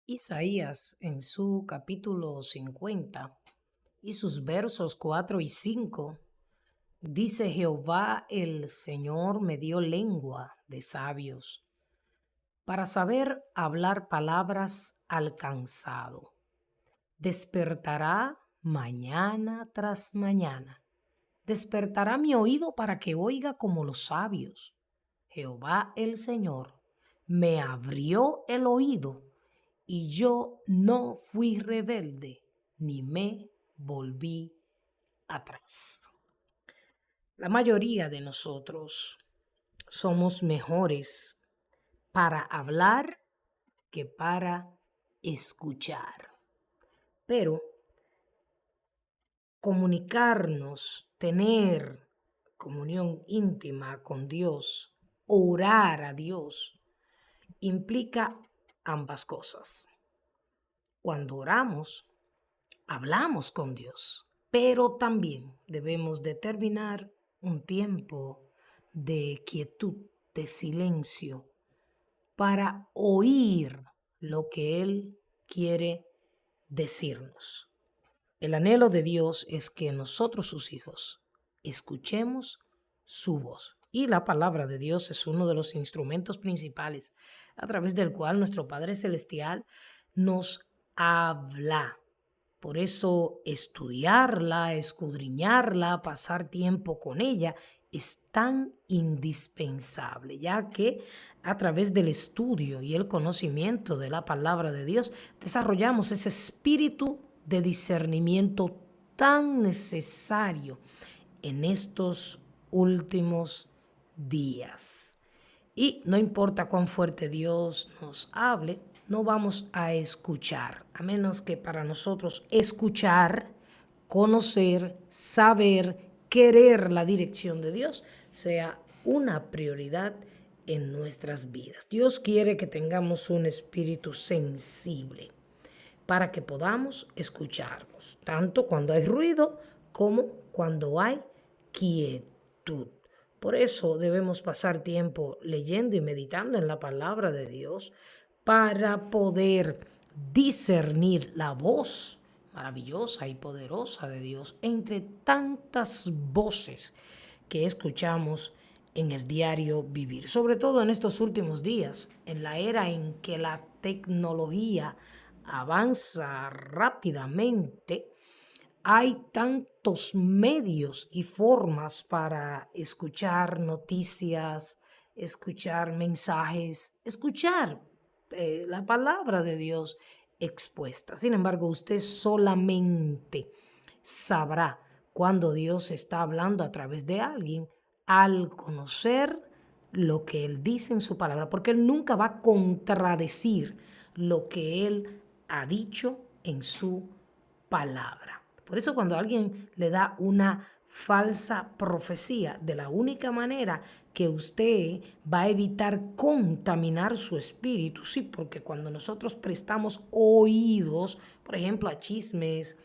Isaías en su capítulo 50 y sus versos 4 y 5 dice: Jehová el Señor me dio lengua de sabios para saber hablar palabras al cansado. Despertará mañana tras mañana. Despertará mi oído para que oiga como los sabios. Jehová el Señor me abrió el oído y yo no fui rebelde ni me volví atrás. La mayoría de nosotros somos mejores para hablar que para escuchar. Pero comunicarnos, tener comunión íntima con Dios, orar a Dios, implica ambas cosas. Cuando oramos, hablamos con Dios, pero también debemos determinar un tiempo de quietud, de silencio, para oír lo que Él quiere decirnos. El anhelo de Dios es que nosotros, sus hijos, escuchemos su voz. Y la palabra de Dios es uno de los instrumentos principales a través del cual nuestro Padre Celestial nos habla. Por eso estudiarla, escudriñarla, pasar tiempo con ella es tan indispensable, ya que a través del estudio y el conocimiento de la palabra de Dios desarrollamos ese espíritu de discernimiento tan necesario en estos últimos días. Y no importa cuán fuerte Dios nos hable, no vamos a escuchar, a menos que para nosotros escuchar, conocer, saber, querer la dirección de Dios sea una prioridad en nuestras vidas. Dios quiere que tengamos un espíritu sensible para que podamos escucharnos, tanto cuando hay ruido como cuando hay quietud. Por eso debemos pasar tiempo leyendo y meditando en la palabra de Dios para poder discernir la voz maravillosa y poderosa de Dios entre tantas voces que escuchamos en el diario vivir, sobre todo en estos últimos días, en la era en que la tecnología avanza rápidamente. Hay tantos medios y formas para escuchar noticias, escuchar mensajes, escuchar la palabra de Dios expuesta. Sin embargo, usted solamente sabrá cuando Dios está hablando a través de alguien al conocer lo que Él dice en su palabra, porque Él nunca va a contradecir lo que Él ha dicho en su palabra. Por eso cuando alguien le da una falsa profecía, de la única manera que usted va a evitar contaminar su espíritu, sí, porque cuando nosotros prestamos oídos, por ejemplo, a chismes,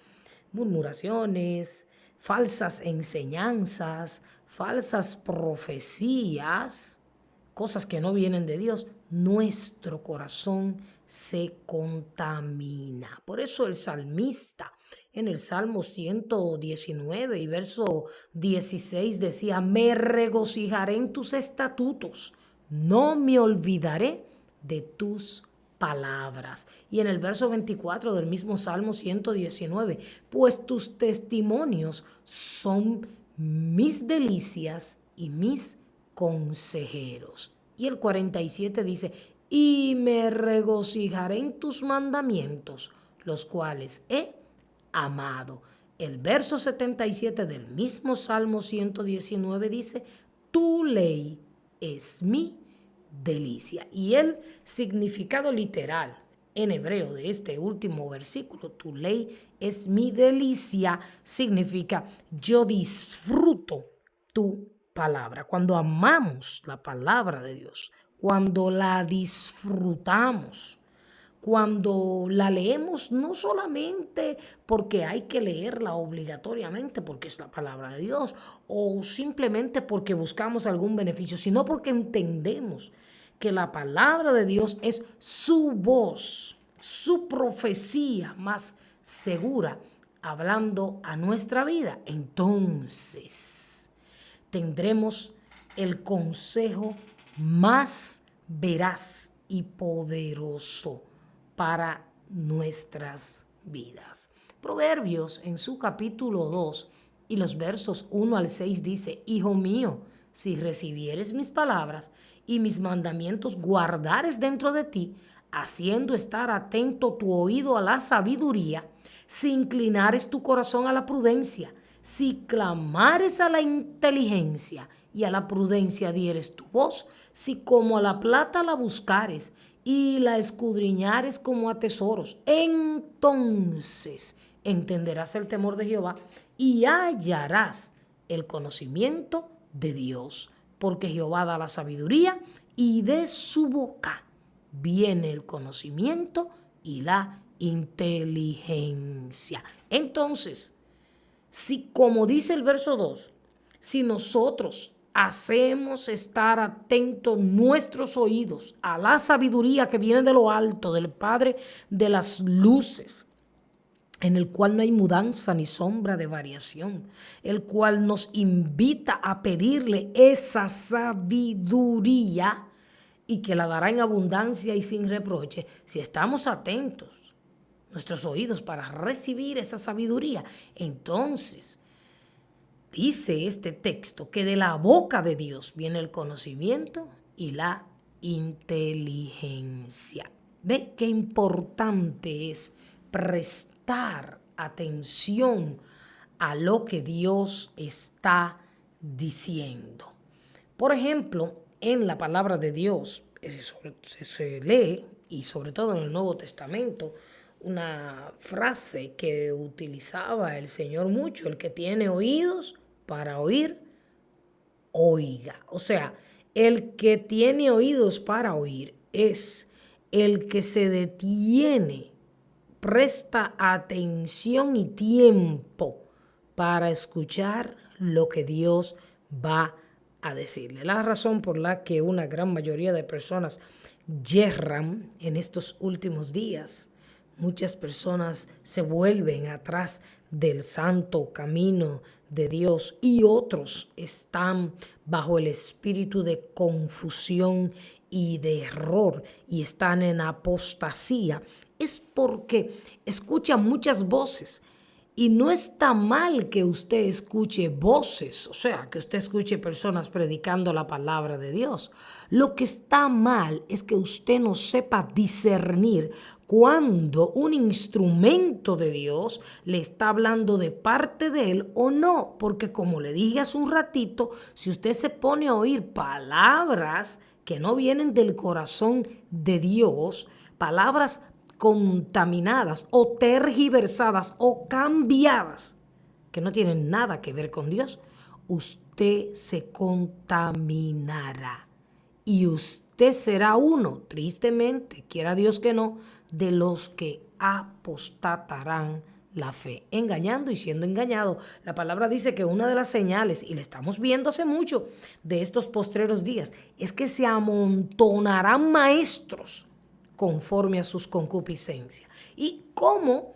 murmuraciones, falsas enseñanzas, falsas profecías, cosas que no vienen de Dios, nuestro corazón se contamina. Por eso el salmista en el Salmo 119 y verso 16 decía: me regocijaré en tus estatutos, no me olvidaré de tus palabras. Y en el verso 24 del mismo Salmo 119, pues tus testimonios son mis delicias y mis consejeros. Y el 47 dice: y me regocijaré en tus mandamientos, los cuales he amado. El verso 77 del mismo Salmo 119 dice: tu ley es mi delicia. Y el significado literal en hebreo de este último versículo, tu ley es mi delicia, significa yo disfruto tu palabra. Cuando amamos la palabra de Dios, cuando la disfrutamos, cuando la leemos, no solamente porque hay que leerla obligatoriamente porque es la palabra de Dios o simplemente porque buscamos algún beneficio, sino porque entendemos que la palabra de Dios es su voz, su profecía más segura hablando a nuestra vida, entonces tendremos el consejo más veraz y poderoso para nuestras vidas. Proverbios en su capítulo 2 y los versos 1 al 6 dice: Hijo mío, si recibieres mis palabras y mis mandamientos guardares dentro de ti, haciendo estar atento tu oído a la sabiduría, si inclinares tu corazón a la prudencia, si clamares a la inteligencia y a la prudencia dieres tu voz, si como a la plata la buscares y la escudriñares como a tesoros, entonces entenderás el temor de Jehová y hallarás el conocimiento de Dios, porque Jehová da la sabiduría y de su boca viene el conocimiento y la inteligencia. Entonces, si como dice el verso 2, si nosotros hacemos estar atentos nuestros oídos a la sabiduría que viene de lo alto, del Padre de las luces, en el cual no hay mudanza ni sombra de variación, el cual nos invita a pedirle esa sabiduría y que la dará en abundancia y sin reproche, si estamos atentos nuestros oídos para recibir esa sabiduría, entonces dice este texto que de la boca de Dios viene el conocimiento y la inteligencia. ¿Ve qué importante es prestar atención a lo que Dios está diciendo? Por ejemplo, en la palabra de Dios se lee, y sobre todo en el Nuevo Testamento, una frase que utilizaba el Señor mucho: el que tiene oídos para oír, oiga. O sea, el que tiene oídos para oír es el que se detiene, presta atención y tiempo para escuchar lo que Dios va a decirle. La razón por la que una gran mayoría de personas yerran en estos últimos días, muchas personas se vuelven atrás del santo camino de Dios y otros están bajo el espíritu de confusión y de error y están en apostasía, es porque escuchan muchas voces. Y no está mal que usted escuche voces, o sea, que usted escuche personas predicando la palabra de Dios. Lo que está mal es que usted no sepa discernir cuando un instrumento de Dios le está hablando de parte de él o no. Porque como le dije hace un ratito, si usted se pone a oír palabras que no vienen del corazón de Dios, palabras contaminadas o tergiversadas o cambiadas que no tienen nada que ver con Dios, usted se contaminará y usted será uno, tristemente, quiera Dios que no, de los que apostatarán la fe, engañando y siendo engañado. La palabra dice que una de las señales, y lo estamos viendo hace mucho, de estos postreros días, es que se amontonarán maestros conforme a sus concupiscencias. Y cómo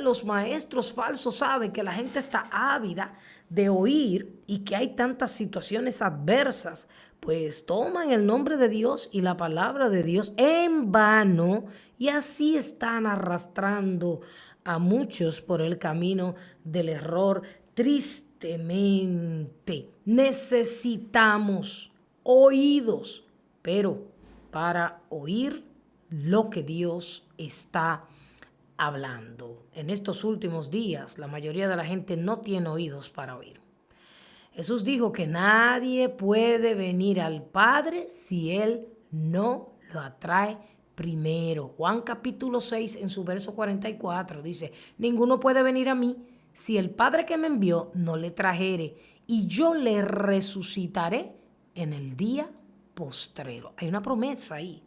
los maestros falsos saben que la gente está ávida de oír y que hay tantas situaciones adversas, pues toman el nombre de Dios y la palabra de Dios en vano y así están arrastrando a muchos por el camino del error. Tristemente, necesitamos oídos, pero para oír lo que Dios está hablando. En estos últimos días, la mayoría de la gente no tiene oídos para oír. Jesús dijo que nadie puede venir al Padre si Él no lo atrae primero. Juan capítulo 6 en su verso 44 dice: ninguno puede venir a mí si el Padre que me envió no le trajere, y yo le resucitaré en el día postrero. Hay una promesa ahí.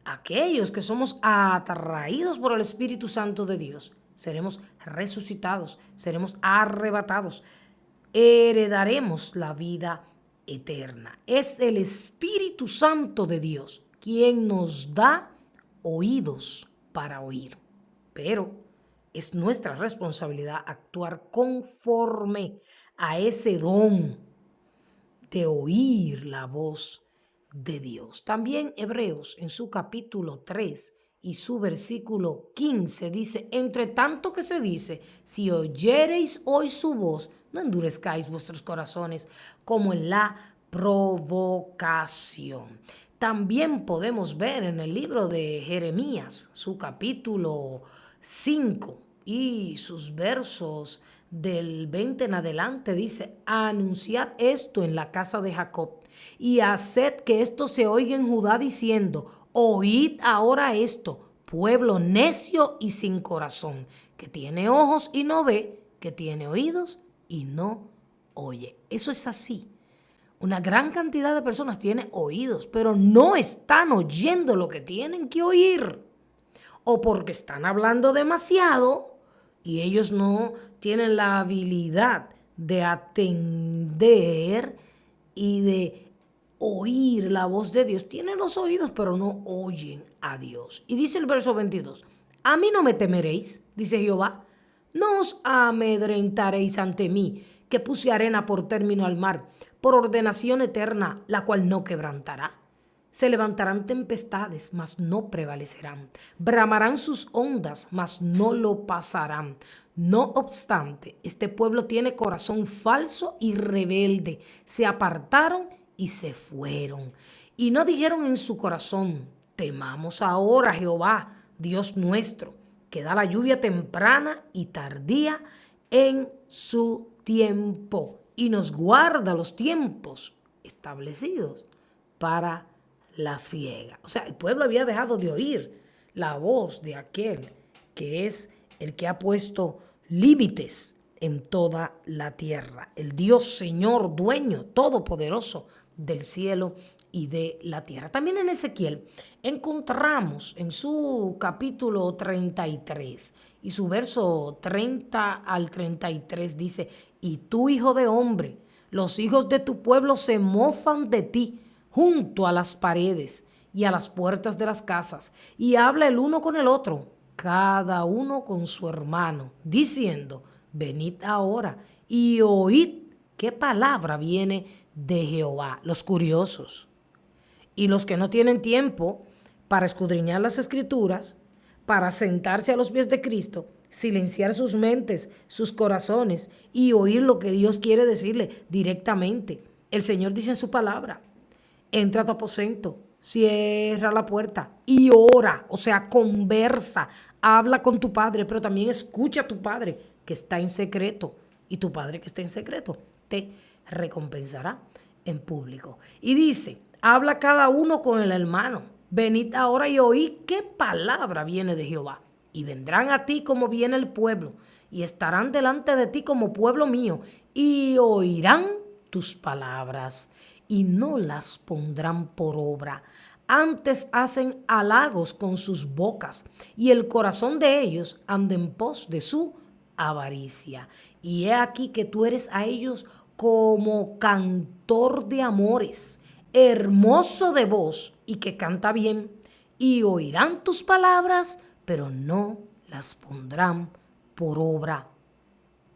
Aquellos que somos atraídos por el Espíritu Santo de Dios, seremos resucitados, seremos arrebatados, heredaremos la vida eterna. Es el Espíritu Santo de Dios quien nos da oídos para oír. Pero es nuestra responsabilidad actuar conforme a ese don de oír la voz de Dios. También Hebreos en su capítulo 3 y su versículo 15 dice, entre tanto que se dice, si oyereis hoy su voz, no endurezcáis vuestros corazones como en la provocación. También podemos ver en el libro de Jeremías, su capítulo 5 y sus versos del 20 en adelante, dice, anunciad esto en la casa de Jacob y haced que esto se oiga en Judá diciendo, oíd ahora esto, pueblo necio y sin corazón, que tiene ojos y no ve, que tiene oídos y no oye. Eso es así. Una gran cantidad de personas tiene oídos, pero no están oyendo lo que tienen que oír. O porque están hablando demasiado y ellos no tienen la habilidad de atender y de oír la voz de Dios. Tienen los oídos, pero no oyen a Dios. Y dice el verso 22, a mí no me temeréis, dice Jehová, no os amedrentaréis ante mí, que puse arena por término al mar, por ordenación eterna, la cual no quebrantará. Se levantarán tempestades, mas no prevalecerán. Bramarán sus ondas, mas no lo pasarán. No obstante, este pueblo tiene corazón falso y rebelde. Se apartaron y se fueron. Y no dijeron en su corazón, temamos ahora a Jehová, Dios nuestro, que da la lluvia temprana y tardía en su tiempo, y nos guarda los tiempos establecidos para la siega. O sea, el pueblo había dejado de oír la voz de aquel que es el que ha puesto límites en toda la tierra. El Dios Señor, dueño, todopoderoso del cielo y de la tierra. También en Ezequiel encontramos en su capítulo 33 y su verso 30 al 33 dice, y tú, hijo de hombre, los hijos de tu pueblo se mofan de ti junto a las paredes y a las puertas de las casas, y habla el uno con el otro, cada uno con su hermano, diciendo, venid ahora y oíd qué palabra viene de Jehová. Los curiosos y los que no tienen tiempo para escudriñar las escrituras, para sentarse a los pies de Cristo, silenciar sus mentes, sus corazones y oír lo que Dios quiere decirle directamente. El Señor dice en su palabra, entra a tu aposento, cierra la puerta y ora, o sea, conversa, habla con tu padre, pero también escucha a tu padre que está en secreto, y tu padre que está en secreto te recompensará en público. Y dice, habla cada uno con el hermano, venid ahora y oí qué palabra viene de Jehová, y vendrán a ti como viene el pueblo, y estarán delante de ti como pueblo mío, y oirán tus palabras, y no las pondrán por obra. Antes hacen halagos con sus bocas, y el corazón de ellos anda en pos de su avaricia. Y he aquí que tú eres a ellos como cantor de amores, hermoso de voz y que canta bien, y oirán tus palabras, pero no las pondrán por obra.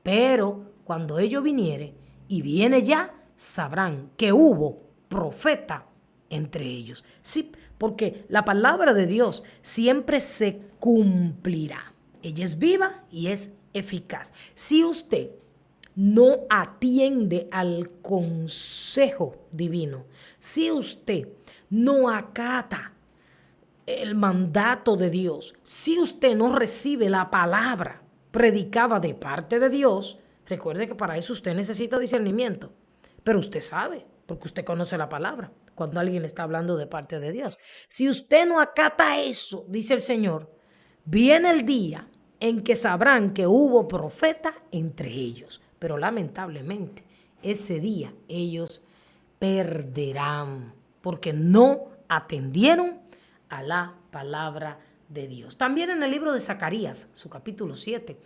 Pero cuando ello viniere, y viene ya, sabrán que hubo profeta entre ellos. Sí, porque la palabra de Dios siempre se cumplirá. Ella es viva y es eficaz. Si usted no atiende al consejo divino, si usted no acata el mandato de Dios, si usted no recibe la palabra predicada de parte de Dios, recuerde que para eso usted necesita discernimiento, pero usted sabe, porque usted conoce la palabra, cuando alguien está hablando de parte de Dios. Si usted no acata eso, dice el Señor, viene el día en que sabrán que hubo profeta entre ellos, pero lamentablemente ese día ellos perderán, porque no atendieron a la palabra de Dios. También en el libro de Zacarías, su capítulo 7,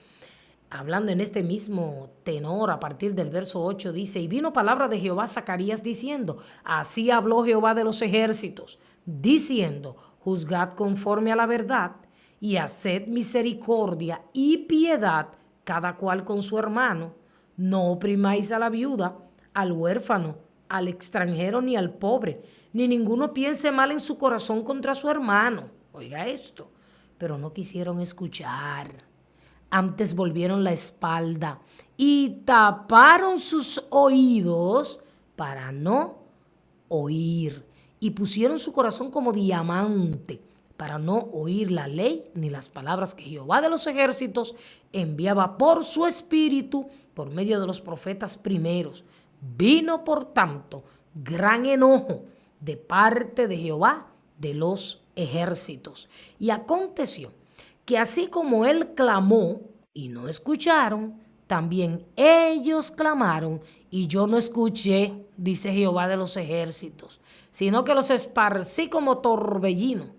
hablando en este mismo tenor a partir del verso 8, dice, y vino palabra de Jehová a Zacarías diciendo, así habló Jehová de los ejércitos, diciendo, juzgad conforme a la verdad y haced misericordia y piedad cada cual con su hermano. No oprimáis a la viuda, al huérfano, al extranjero ni al pobre, ni ninguno piense mal en su corazón contra su hermano. Oiga esto, pero no quisieron escuchar. Antes volvieron la espalda y taparon sus oídos para no oír, y pusieron su corazón como diamante para no oír la ley ni las palabras que Jehová de los ejércitos enviaba por su espíritu por medio de los profetas primeros. Vino, por tanto, gran enojo de parte de Jehová de los ejércitos. Y aconteció que así como él clamó y no escucharon, también ellos clamaron y yo no escuché, dice Jehová de los ejércitos, sino que los esparcí como torbellino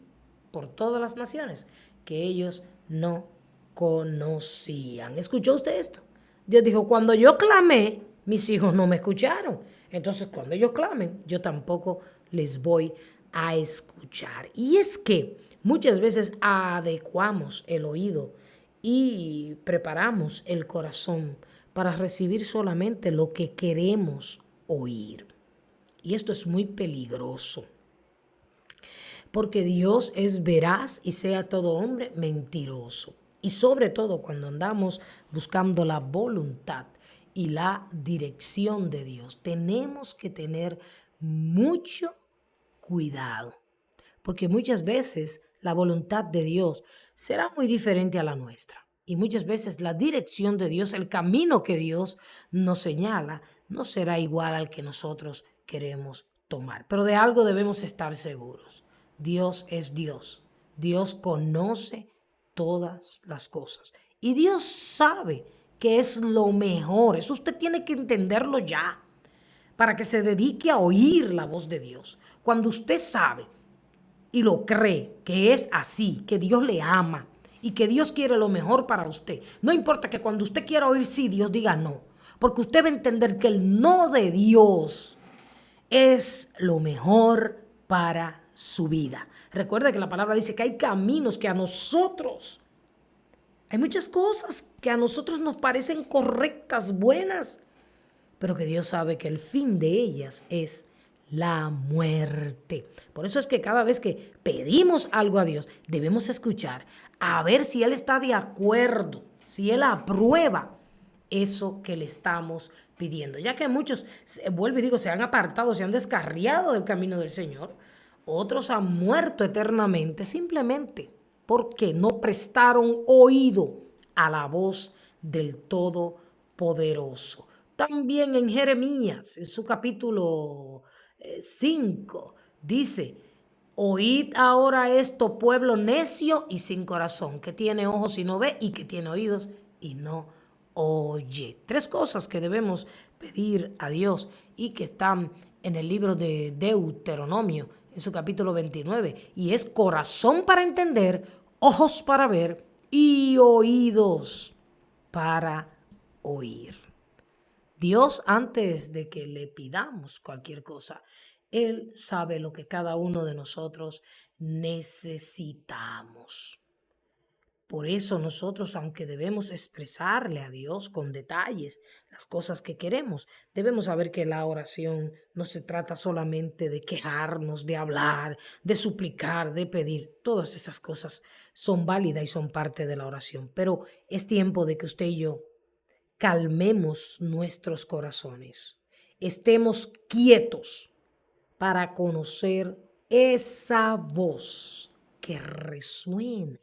por todas las naciones que ellos no conocían. ¿Escuchó usted esto? Dios dijo, cuando yo clamé, mis hijos no me escucharon. Entonces, cuando ellos clamen, yo tampoco les voy a escuchar. Y es que muchas veces adecuamos el oído y preparamos el corazón para recibir solamente lo que queremos oír. Y esto es muy peligroso, porque Dios es veraz y sea todo hombre mentiroso. Y sobre todo cuando andamos buscando la voluntad y la dirección de Dios, tenemos que tener mucho cuidado, porque muchas veces la voluntad de Dios será muy diferente a la nuestra. Y muchas veces la dirección de Dios, el camino que Dios nos señala, no será igual al que nosotros queremos tomar. Pero de algo debemos estar seguros. Dios es Dios. Dios conoce todas las cosas. Y Dios sabe que es lo mejor. Eso usted tiene que entenderlo ya, para que se dedique a oír la voz de Dios. Cuando usted sabe y lo cree que es así, que Dios le ama y que Dios quiere lo mejor para usted, no importa que cuando usted quiera oír sí, Dios diga no, porque usted va a entender que el no de Dios es lo mejor para su vida. Recuerde que la palabra dice que hay caminos que a nosotros, hay muchas cosas que a nosotros nos parecen correctas, buenas, pero que Dios sabe que el fin de ellas es la muerte. Por eso es que cada vez que pedimos algo a Dios, debemos escuchar a ver si Él está de acuerdo, si Él aprueba eso que le estamos pidiendo. Ya que muchos, vuelvo y digo, se han apartado, se han descarriado del camino del Señor. Otros han muerto eternamente simplemente porque no prestaron oído a la voz del Todopoderoso. También en Jeremías, en su capítulo 5, dice, oíd ahora esto, pueblo necio y sin corazón, que tiene ojos y no ve, y que tiene oídos y no oye. 3 cosas que debemos pedir a Dios y que están en el libro de Deuteronomio, en su capítulo 29, y es corazón para entender, ojos para ver y oídos para oír. Dios, antes de que le pidamos cualquier cosa, Él sabe lo que cada uno de nosotros necesitamos. Por eso nosotros, aunque debemos expresarle a Dios con detalles las cosas que queremos, debemos saber que la oración no se trata solamente de quejarnos, de hablar, de suplicar, de pedir. Todas esas cosas son válidas y son parte de la oración. Pero es tiempo de que usted y yo calmemos nuestros corazones, estemos quietos para conocer esa voz que resuena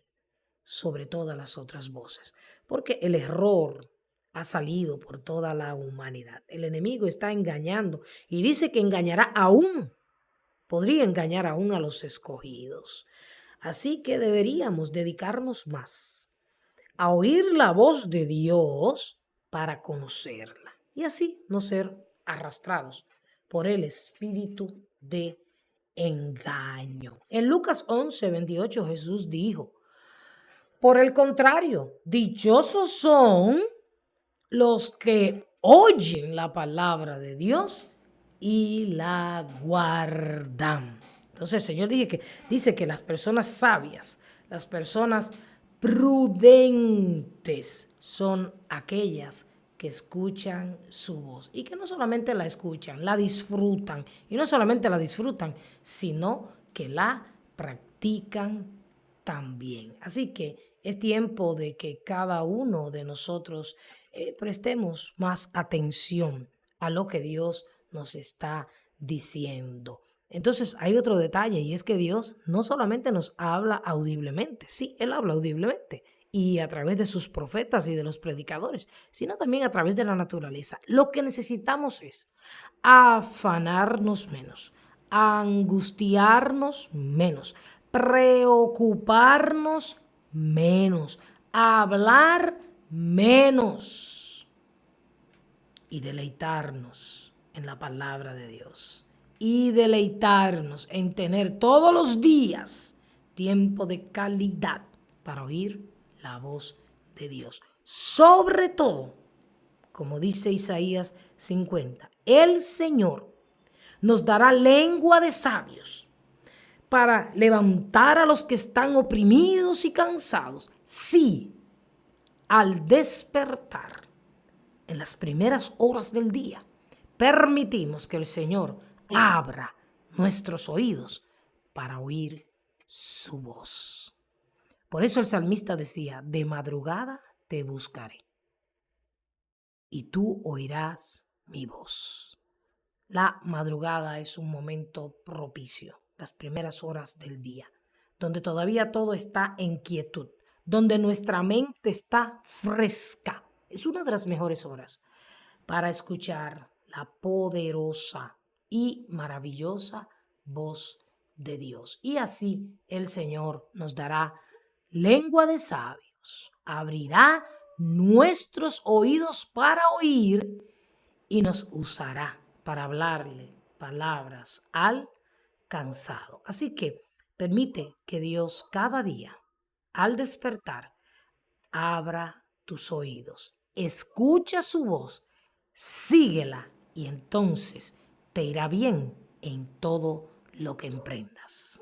sobre todas las otras voces, porque el error ha salido por toda la humanidad. El enemigo está engañando y dice que engañará aún, podría engañar aún a los escogidos. Así que deberíamos dedicarnos más a oír la voz de Dios para conocerla y así no ser arrastrados por el espíritu de engaño. En Lucas 11:28 Jesús dijo, por el contrario, dichosos son los que oyen la palabra de Dios y la guardan. Entonces el Señor dice que las personas sabias, las personas Prudentes son aquellas que escuchan su voz y que no solamente la escuchan, la disfrutan. Y no solamente la disfrutan, sino que la practican también. Así que es tiempo de que cada uno de nosotros prestemos más atención a lo que Dios nos está diciendo. Entonces hay otro detalle y es que Dios no solamente nos habla audiblemente, sí, Él habla audiblemente y a través de sus profetas y de los predicadores, sino también a través de la naturaleza. Lo que necesitamos es afanarnos menos, angustiarnos menos, preocuparnos menos, hablar menos y deleitarnos en la palabra de Dios y deleitarnos en tener todos los días tiempo de calidad para oír la voz de Dios. Sobre todo, como dice Isaías 50, el Señor nos dará lengua de sabios para levantar a los que están oprimidos y cansados. Sí, al despertar en las primeras horas del día, permitimos que el Señor abra nuestros oídos para oír su voz. Por eso el salmista decía, de madrugada te buscaré y tú oirás mi voz. La madrugada es un momento propicio, las primeras horas del día, donde todavía todo está en quietud, donde nuestra mente está fresca. Es una de las mejores horas para escuchar la poderosa y maravillosa voz de Dios. Y así el Señor nos dará lengua de sabios, abrirá nuestros oídos para oír y nos usará para hablarle palabras al cansado. Así que permite que Dios cada día, al despertar, abra tus oídos, escucha su voz, síguela y entonces te irá bien en todo lo que emprendas.